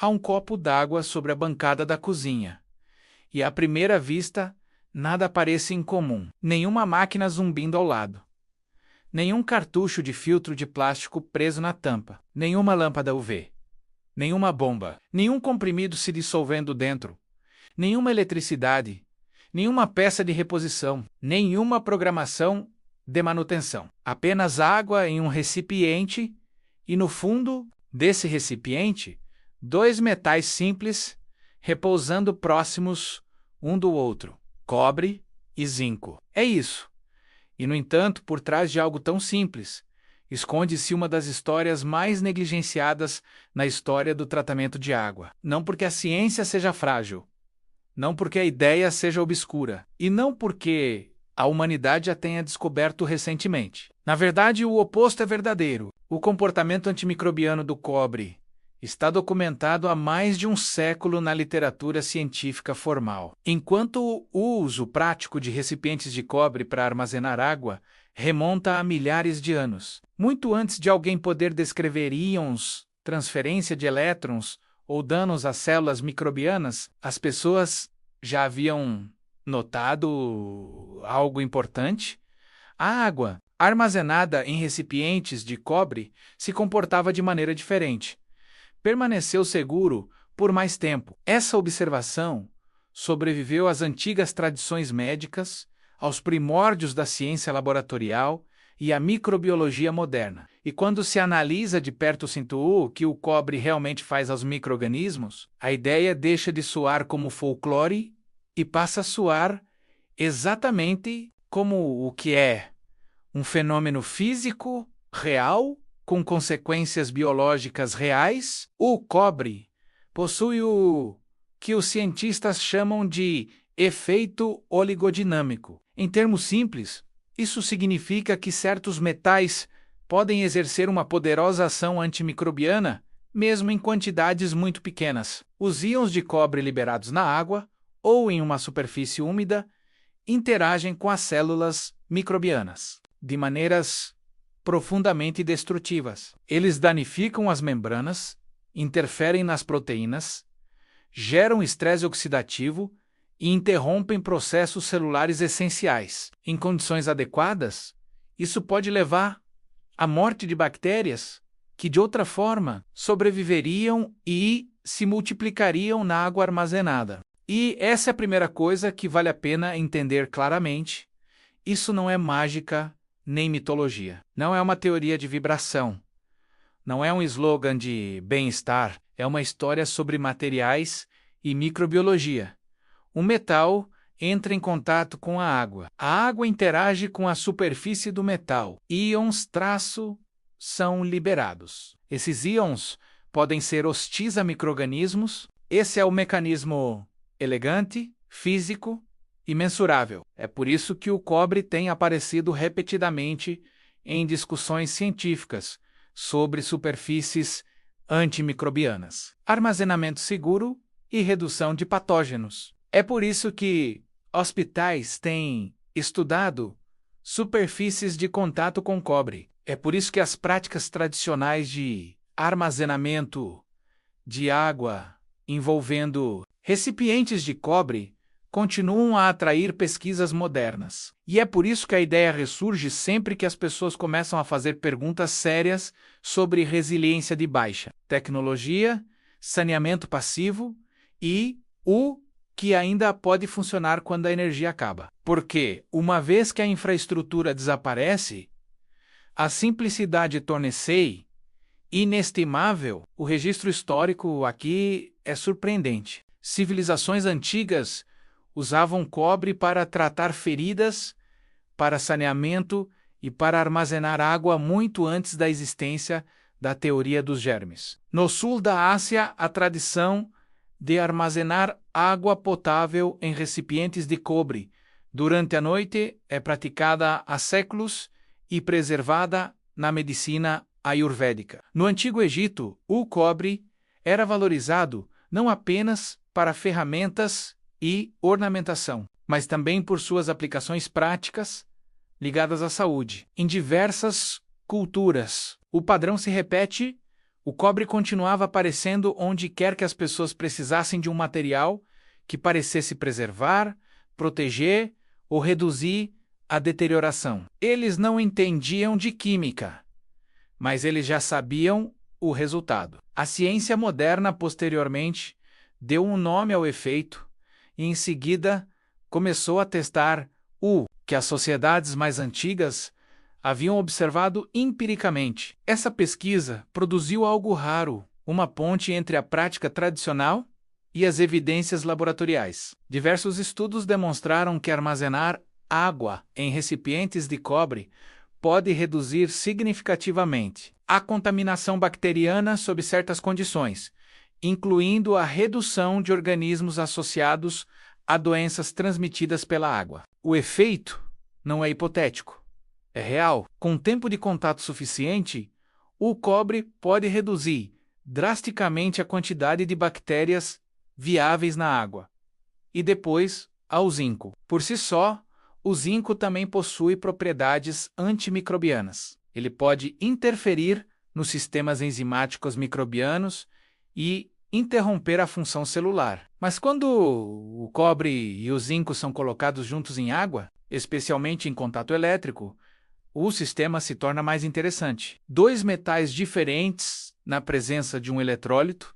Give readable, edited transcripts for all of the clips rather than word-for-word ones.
Há um copo d'água sobre a bancada da cozinha. E à primeira vista, nada parece incomum. Nenhuma máquina zumbindo ao lado. Nenhum cartucho de filtro de plástico preso na tampa. Nenhuma lâmpada UV. Nenhuma bomba. Nenhum comprimido se dissolvendo dentro. Nenhuma eletricidade. Nenhuma peça de reposição. Nenhuma programação de manutenção. Apenas água em um recipiente e, no fundo desse recipiente, dois metais simples repousando próximos um do outro: cobre e zinco. É isso. E, no entanto, por trás de algo tão simples, esconde-se uma das histórias mais negligenciadas na história do tratamento de água. Não porque a ciência seja frágil, não porque a ideia seja obscura, e não porque a humanidade a tenha descoberto recentemente. Na verdade, o oposto é verdadeiro. O comportamento antimicrobiano do cobre está documentado há mais de um século na literatura científica formal, enquanto o uso prático de recipientes de cobre para armazenar água remonta a milhares de anos. Muito antes de alguém poder descrever íons, transferência de elétrons ou danos às células microbianas, as pessoas já haviam notado algo importante. A água, armazenada em recipientes de cobre, se comportava de maneira diferente. Permaneceu seguro por mais tempo. Essa observação sobreviveu às antigas tradições médicas, aos primórdios da ciência laboratorial e à microbiologia moderna. E quando se analisa de perto o que o cobre realmente faz aos micro-organismos, a ideia deixa de soar como folclore e passa a soar exatamente como o que é: um fenômeno físico, real, com consequências biológicas reais. O cobre possui o que os cientistas chamam de efeito oligodinâmico. Em termos simples, isso significa que certos metais podem exercer uma poderosa ação antimicrobiana, mesmo em quantidades muito pequenas. Os íons de cobre liberados na água ou em uma superfície úmida interagem com as células microbianas de maneiras profundamente destrutivas. Eles danificam as membranas, interferem nas proteínas, geram estresse oxidativo e interrompem processos celulares essenciais. Em condições adequadas, isso pode levar à morte de bactérias que, de outra forma, sobreviveriam e se multiplicariam na água armazenada. E essa é a primeira coisa que vale a pena entender claramente. Isso não é mágica nem mitologia. Não é uma teoria de vibração. Não é um slogan de bem-estar. É uma história sobre materiais e microbiologia. Um metal entra em contato com a água. A água interage com a superfície do metal. Íons são liberados. Esses íons podem ser hostis a micro-organismos. Esse é o mecanismo elegante, físico e mensurável. É por isso que o cobre tem aparecido repetidamente em discussões científicas sobre superfícies antimicrobianas, armazenamento seguro e redução de patógenos. É por isso que hospitais têm estudado superfícies de contato com cobre. É por isso que as práticas tradicionais de armazenamento de água envolvendo recipientes de cobre continuam a atrair pesquisas modernas. E é por isso que a ideia ressurge sempre que as pessoas começam a fazer perguntas sérias sobre resiliência de baixa, tecnologia, saneamento passivo e o que ainda pode funcionar quando a energia acaba. Porque, uma vez que a infraestrutura desaparece, a simplicidade torna-se inestimável. O registro histórico aqui é surpreendente. Civilizações antigas usavam cobre para tratar feridas, para saneamento e para armazenar água muito antes da existência da teoria dos germes. No sul da Ásia, a tradição de armazenar água potável em recipientes de cobre durante a noite é praticada há séculos e preservada na medicina ayurvédica. No Antigo Egito, o cobre era valorizado não apenas para ferramentas e ornamentação, mas também por suas aplicações práticas ligadas à saúde. Em diversas culturas, o padrão se repete: O cobre continuava aparecendo onde quer que as pessoas precisassem de um material que parecesse preservar, proteger ou reduzir a deterioração. Eles não entendiam de química, mas eles já sabiam o resultado. A ciência moderna, posteriormente, deu um nome ao efeito e, em seguida, começou a testar o que as sociedades mais antigas haviam observado empiricamente. Essa pesquisa produziu algo raro, uma ponte entre a prática tradicional e as evidências laboratoriais. Diversos estudos demonstraram que armazenar água em recipientes de cobre pode reduzir significativamente a contaminação bacteriana sob certas condições, incluindo a redução de organismos associados a doenças transmitidas pela água. O efeito não é hipotético, é real. Com tempo de contato suficiente, o cobre pode reduzir drasticamente a quantidade de bactérias viáveis na água. E depois, ao zinco. Por si só, o zinco também possui propriedades antimicrobianas. Ele pode interferir nos sistemas enzimáticos microbianos e interromper a função celular. Mas quando o cobre e o zinco são colocados juntos em água, especialmente em contato elétrico, o sistema se torna mais interessante. Dois metais diferentes, na presença de um eletrólito,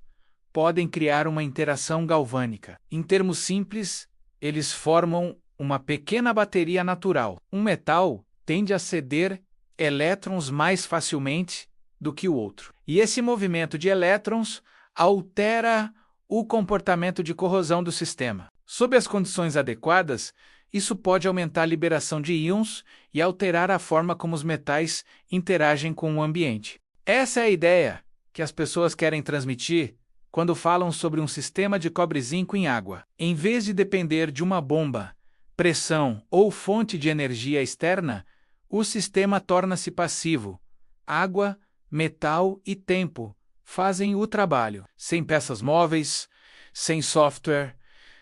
podem criar uma interação galvânica. Em termos simples, eles formam uma pequena bateria natural. Um metal tende a ceder elétrons mais facilmente do que o outro. E esse movimento de elétrons altera o comportamento de corrosão do sistema. Sob as condições adequadas, isso pode aumentar a liberação de íons e alterar a forma como os metais interagem com o ambiente. Essa é a ideia que as pessoas querem transmitir quando falam sobre um sistema de cobre-zinco em água. Em vez de depender de uma bomba, pressão ou fonte de energia externa, o sistema torna-se passivo. Água, metal e tempo fazem o trabalho. Sem peças móveis, sem software,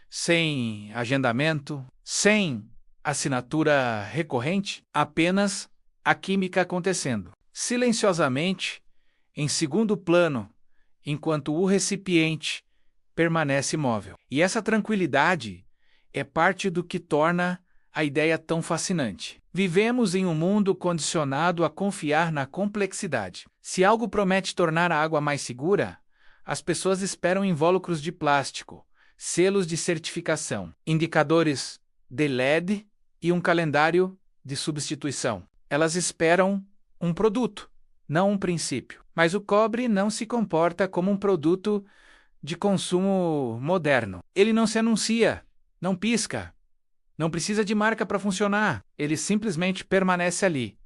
sem agendamento, sem assinatura recorrente, apenas a química acontecendo. Silenciosamente, em segundo plano, enquanto o recipiente permanece imóvel. E essa tranquilidade é parte do que torna a ideia tão fascinante. Vivemos em um mundo condicionado a confiar na complexidade. Se algo promete tornar a água mais segura, as pessoas esperam invólucros de plástico, selos de certificação, indicadores de LED e um calendário de substituição. Elas esperam um produto, não um princípio. Mas o cobre não se comporta como um produto de consumo moderno. Ele não se anuncia, não pisca, não precisa de marca para funcionar. Ele simplesmente permanece ali,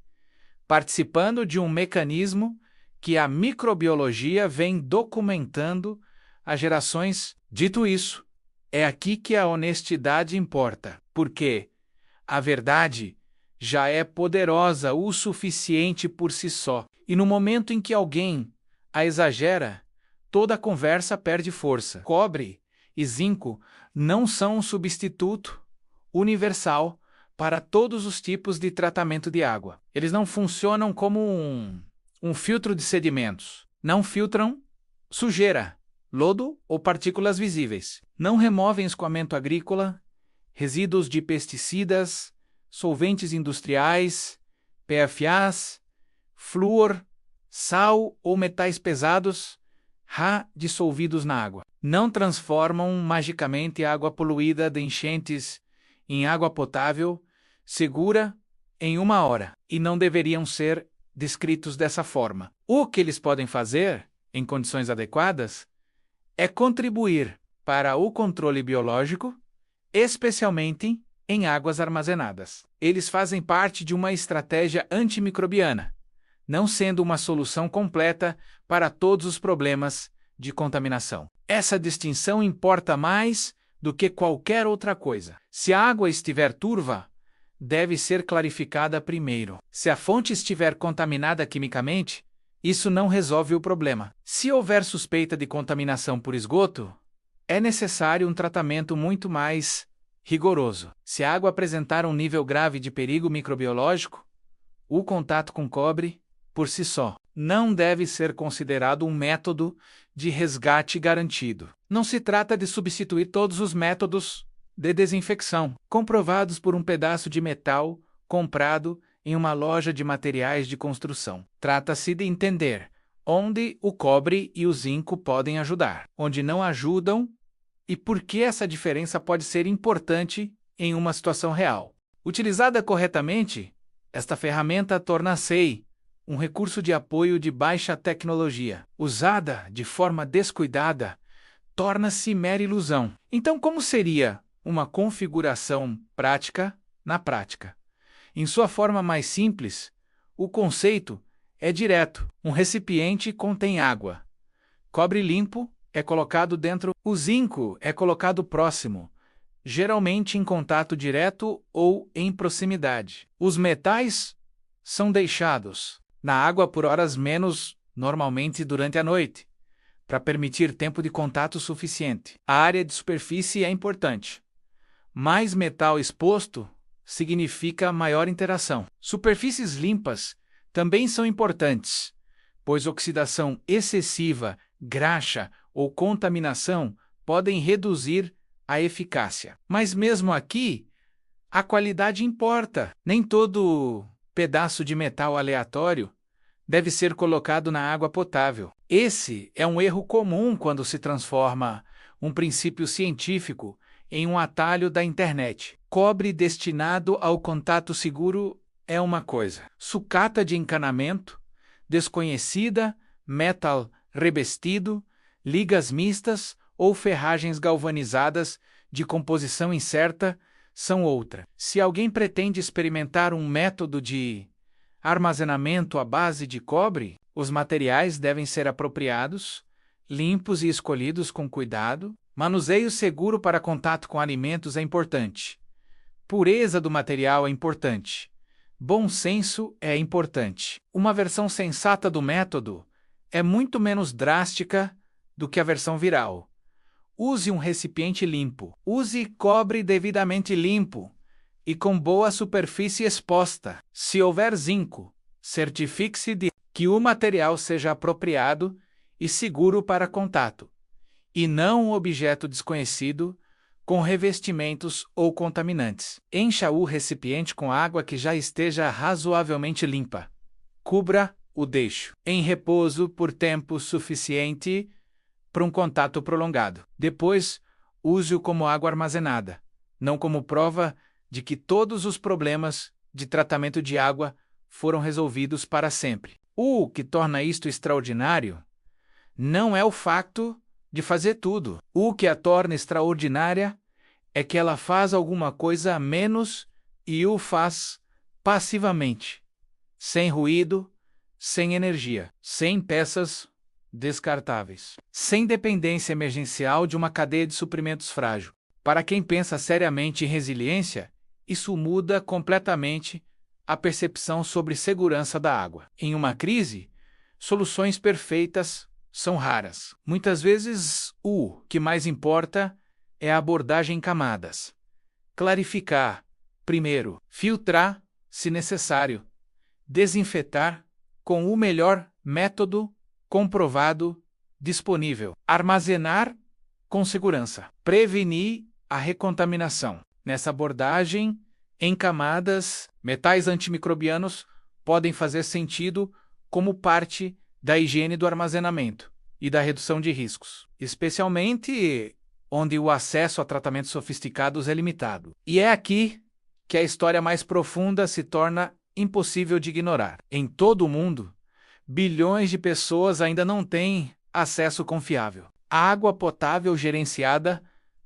participando de um mecanismo que a microbiologia vem documentando há gerações. Dito isso, é aqui que a honestidade importa, porque a verdade já é poderosa o suficiente por si só. E no momento em que alguém a exagera, toda a conversa perde força. Cobre e zinco não são um substituto universal para todos os tipos de tratamento de água. Eles não funcionam como um filtro de sedimentos. Não filtram sujeira, lodo ou partículas visíveis. Não removem escoamento agrícola, resíduos de pesticidas, solventes industriais, PFAs, flúor, sal ou metais pesados, dissolvidos na água. Não transformam magicamente a água poluída de enchentes em água potável, segura, em 1 hora, e não deveriam ser descritos dessa forma. O que eles podem fazer, em condições adequadas, é contribuir para o controle biológico, especialmente em águas armazenadas. Eles fazem parte de uma estratégia antimicrobiana, não sendo uma solução completa para todos os problemas de contaminação. Essa distinção importa mais do que qualquer outra coisa. Se a água estiver turva, deve ser clarificada primeiro. Se a fonte estiver contaminada quimicamente, isso não resolve o problema. Se houver suspeita de contaminação por esgoto, é necessário um tratamento muito mais rigoroso. Se a água apresentar um nível grave de perigo microbiológico, o contato com cobre, por si só, não deve ser considerado um método de resgate garantido. Não se trata de substituir todos os métodos de desinfecção comprovados por um pedaço de metal comprado em uma loja de materiais de construção. Trata-se de entender onde o cobre e o zinco podem ajudar, onde não ajudam e por que essa diferença pode ser importante em uma situação real. Utilizada corretamente, esta ferramenta torna-se um recurso de apoio de baixa tecnologia. Usada de forma descuidada, torna-se mera ilusão. Então, como seria uma configuração prática na prática? Em sua forma mais simples, o conceito é direto. Um recipiente contém água. Cobre limpo é colocado dentro. O zinco é colocado próximo, geralmente em contato direto ou em proximidade. Os metais são deixados na água por horas menos, normalmente durante a noite, para permitir tempo de contato suficiente. A área de superfície é importante. Mais metal exposto significa maior interação. Superfícies limpas também são importantes, pois oxidação excessiva, graxa ou contaminação podem reduzir a eficácia. Mas mesmo aqui, a qualidade importa. Nem todo pedaço de metal aleatório deve ser colocado na água potável. Esse é um erro comum quando se transforma um princípio científico em um atalho da internet. Cobre destinado ao contato seguro é uma coisa. Sucata de encanamento, desconhecida, metal revestido, ligas mistas ou ferragens galvanizadas de composição incerta são outra. Se alguém pretende experimentar um método de armazenamento à base de cobre, os materiais devem ser apropriados, limpos e escolhidos com cuidado. Manuseio seguro para contato com alimentos é importante. Pureza do material é importante. Bom senso é importante. Uma versão sensata do método é muito menos drástica do que a versão viral. Use um recipiente limpo. Use cobre devidamente limpo e com boa superfície exposta. Se houver zinco, certifique-se de que o material seja apropriado e seguro para contato, e não um objeto desconhecido com revestimentos ou contaminantes. Encha o recipiente com água que já esteja razoavelmente limpa. Cubra o deixo em repouso por tempo suficiente para um contato prolongado. Depois, use-o como água armazenada, não como prova de que todos os problemas de tratamento de água foram resolvidos para sempre. O que torna isto extraordinário não é o facto de fazer tudo. O que a torna extraordinária é que ela faz alguma coisa a menos e o faz passivamente, sem ruído, sem energia, sem peças descartáveis, sem dependência emergencial de uma cadeia de suprimentos frágil. Para quem pensa seriamente em resiliência, isso muda completamente a percepção sobre segurança da água. Em uma crise, soluções perfeitas são raras. Muitas vezes, o que mais importa é a abordagem em camadas. Clarificar, primeiro, filtrar, se necessário, desinfetar com o melhor método comprovado disponível, armazenar com segurança, prevenir a recontaminação. Nessa abordagem, em camadas, metais antimicrobianos podem fazer sentido como parte da higiene do armazenamento e da redução de riscos, especialmente onde o acesso a tratamentos sofisticados é limitado. E é aqui que a história mais profunda se torna impossível de ignorar. Em todo o mundo, bilhões de pessoas ainda não têm acesso confiável à água potável gerenciada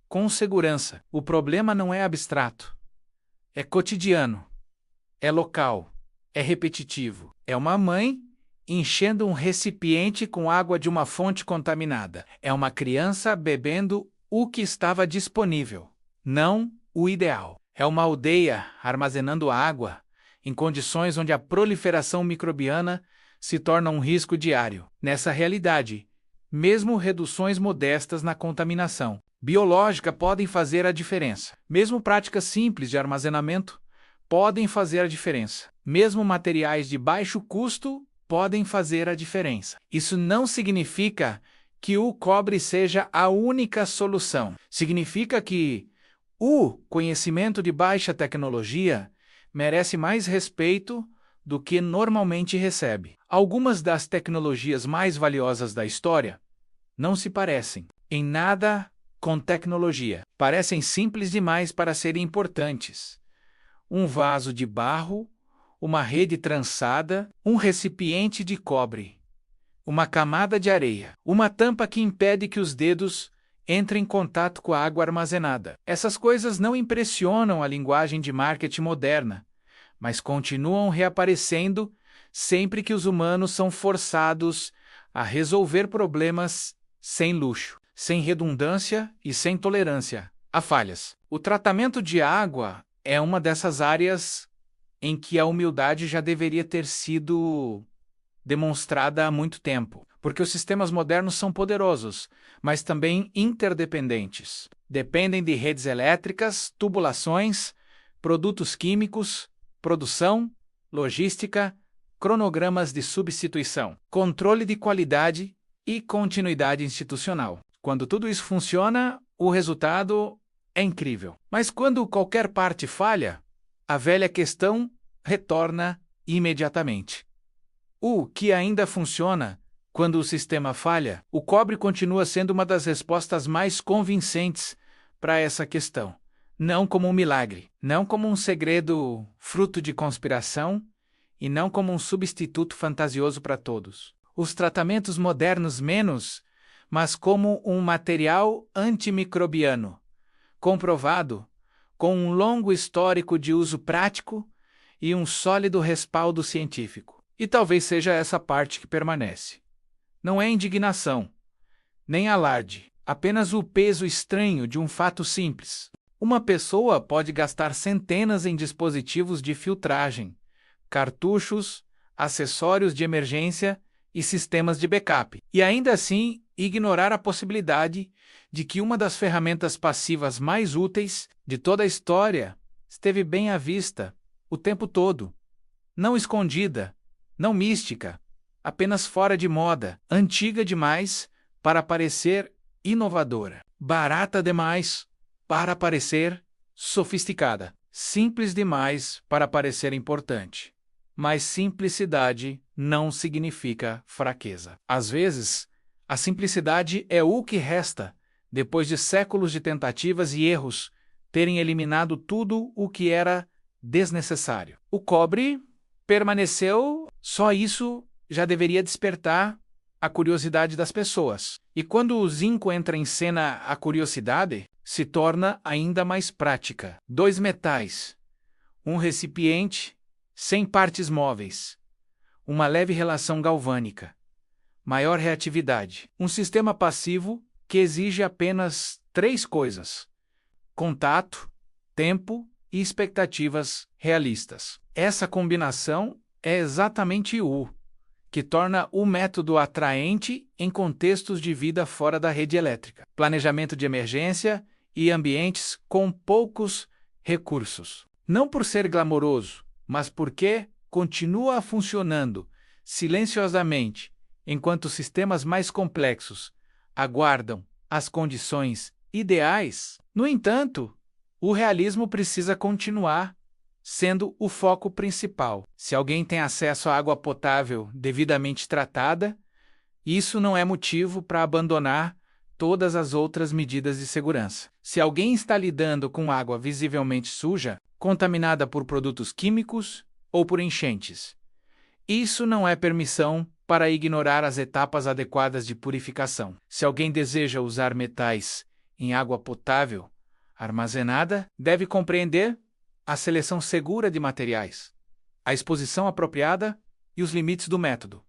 com segurança. O problema não é abstrato. É cotidiano. É local. É repetitivo. É uma mãe enchendo um recipiente com água de uma fonte contaminada. É uma criança bebendo o que estava disponível, não o ideal. É uma aldeia armazenando água em condições onde a proliferação microbiana se torna um risco diário. Nessa realidade, mesmo reduções modestas na contaminação biológica podem fazer a diferença. Mesmo práticas simples de armazenamento podem fazer a diferença. Mesmo materiais de baixo custo podem fazer a diferença. Isso não significa que o cobre seja a única solução. Significa que o conhecimento de baixa tecnologia merece mais respeito do que normalmente recebe. Algumas das tecnologias mais valiosas da história não se parecem em nada com tecnologia. Parecem simples demais para serem importantes. Um vaso de barro, uma rede trançada, um recipiente de cobre, uma camada de areia, uma tampa que impede que os dedos entrem em contato com a água armazenada. Essas coisas não impressionam a linguagem de marketing moderna, mas continuam reaparecendo sempre que os humanos são forçados a resolver problemas sem luxo, sem redundância e sem tolerância a falhas. O tratamento de água é uma dessas áreas em que a humildade já deveria ter sido demonstrada há muito tempo, porque os sistemas modernos são poderosos, mas também interdependentes. Dependem de redes elétricas, tubulações, produtos químicos, produção, logística, cronogramas de substituição, controle de qualidade e continuidade institucional. Quando tudo isso funciona, o resultado é incrível. Mas quando qualquer parte falha, a velha questão retorna imediatamente. O que ainda funciona quando o sistema falha? O cobre continua sendo uma das respostas mais convincentes para essa questão. Não como um milagre, não como um segredo fruto de conspiração e não como um substituto fantasioso para todos. Os tratamentos modernos menos, mas como um material antimicrobiano, comprovado, com um longo histórico de uso prático e um sólido respaldo científico. E talvez seja essa parte que permanece. Não é indignação, nem alarde, apenas o peso estranho de um fato simples. Uma pessoa pode gastar centenas em dispositivos de filtragem, cartuchos, acessórios de emergência e sistemas de backup, e ainda assim ignorar a possibilidade de que uma das ferramentas passivas mais úteis de toda a história esteve bem à vista o tempo todo, não escondida, não mística, apenas fora de moda, antiga demais para parecer inovadora, barata demais para parecer sofisticada, simples demais para parecer importante. Mas simplicidade não significa fraqueza. Às vezes, a simplicidade é o que resta depois de séculos de tentativas e erros terem eliminado tudo o que era desnecessário. O cobre permaneceu, só isso já deveria despertar a curiosidade das pessoas. E quando o zinco entra em cena, a curiosidade se torna ainda mais prática. 2 metais, um recipiente sem partes móveis, uma leve relação galvânica, maior reatividade, um sistema passivo que exige apenas 3 coisas: contato, tempo e expectativas realistas. Essa combinação é exatamente o que torna o método atraente em contextos de vida fora da rede elétrica, planejamento de emergência e ambientes com poucos recursos. Não por ser glamouroso, mas porque continua funcionando silenciosamente enquanto sistemas mais complexos aguardam as condições ideais. No entanto, o realismo precisa continuar sendo o foco principal. Se alguém tem acesso à água potável devidamente tratada, isso não é motivo para abandonar todas as outras medidas de segurança. Se alguém está lidando com água visivelmente suja, contaminada por produtos químicos ou por enchentes, isso não é permissão para ignorar as etapas adequadas de purificação. Se alguém deseja usar metais em água potável armazenada, deve compreender a seleção segura de materiais, a exposição apropriada e os limites do método.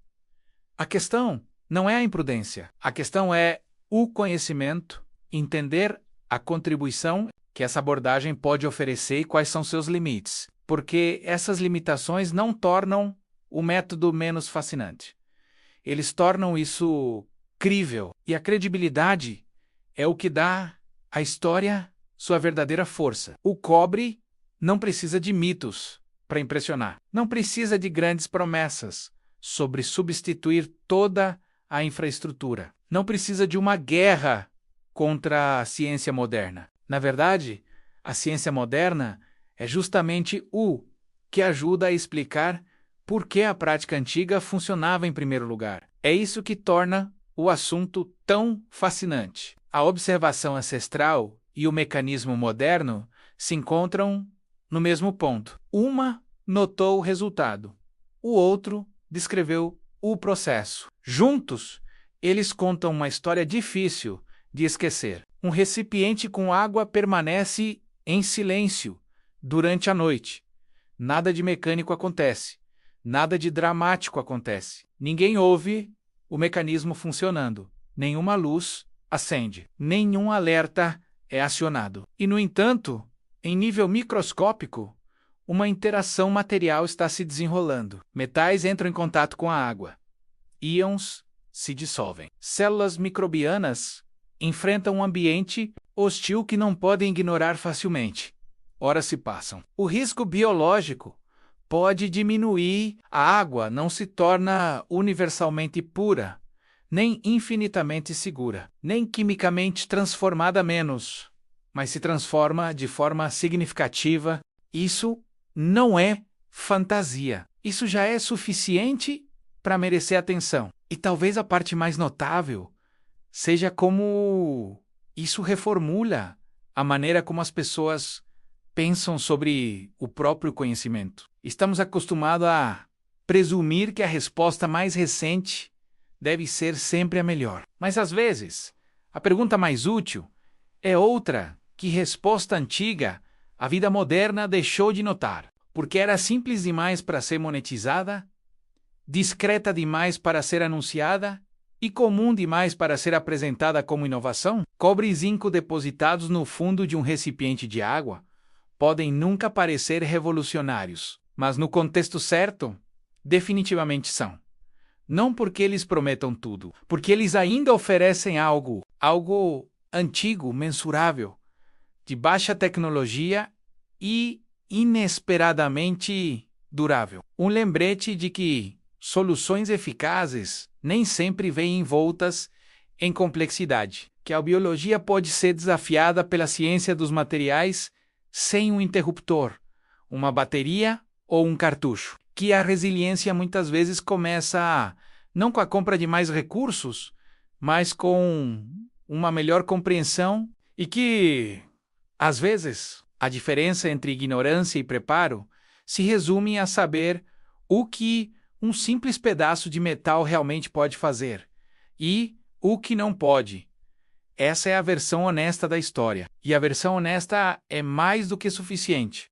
A questão não é a imprudência, a questão é o conhecimento, entender a contribuição que essa abordagem pode oferecer e quais são seus limites, porque essas limitações não tornam o método menos fascinante. Eles tornam isso crível, e a credibilidade é o que dá à história sua verdadeira força. O cobre não precisa de mitos para impressionar. Não precisa de grandes promessas sobre substituir toda a infraestrutura. Não precisa de uma guerra contra a ciência moderna. Na verdade, a ciência moderna é justamente o que ajuda a explicar por que a prática antiga funcionava em primeiro lugar. É isso que torna o assunto tão fascinante. A observação ancestral e o mecanismo moderno se encontram no mesmo ponto. Uma notou o resultado, o outro descreveu o processo. Juntos, eles contam uma história difícil de esquecer. Um recipiente com água permanece em silêncio durante a noite. Nada de mecânico acontece. Nada de dramático acontece. Ninguém ouve o mecanismo funcionando. Nenhuma luz acende. Nenhum alerta é acionado. E, no entanto, em nível microscópico, uma interação material está se desenrolando. Metais entram em contato com a água. Íons se dissolvem. Células microbianas enfrentam um ambiente hostil que não podem ignorar facilmente. Horas se passam. O risco biológico pode diminuir. A água não se torna universalmente pura, nem infinitamente segura, nem quimicamente transformada menos, mas se transforma de forma significativa. Isso não é fantasia. Isso já é suficiente para merecer atenção. E talvez a parte mais notável seja como isso reformula a maneira como as pessoas pensam sobre o próprio conhecimento. Estamos acostumados a presumir que a resposta mais recente deve ser sempre a melhor. Mas às vezes, a pergunta mais útil é outra que resposta antiga a vida moderna deixou de notar. Porque era simples demais para ser monetizada, discreta demais para ser anunciada e comum demais para ser apresentada como inovação? Cobre e zinco depositados no fundo de um recipiente de água podem nunca parecer revolucionários, mas no contexto certo, definitivamente são. Não porque eles prometam tudo, porque eles ainda oferecem algo antigo, mensurável, de baixa tecnologia e inesperadamente durável. Um lembrete de que soluções eficazes nem sempre vêm envoltas em complexidade, que a biologia pode ser desafiada pela ciência dos materiais sem um interruptor, uma bateria ou um cartucho, que a resiliência muitas vezes começa não com a compra de mais recursos, mas com uma melhor compreensão e que, às vezes, a diferença entre ignorância e preparo se resume a saber o que um simples pedaço de metal realmente pode fazer e o que não pode. Essa é a versão honesta da história. E a versão honesta é mais do que suficiente.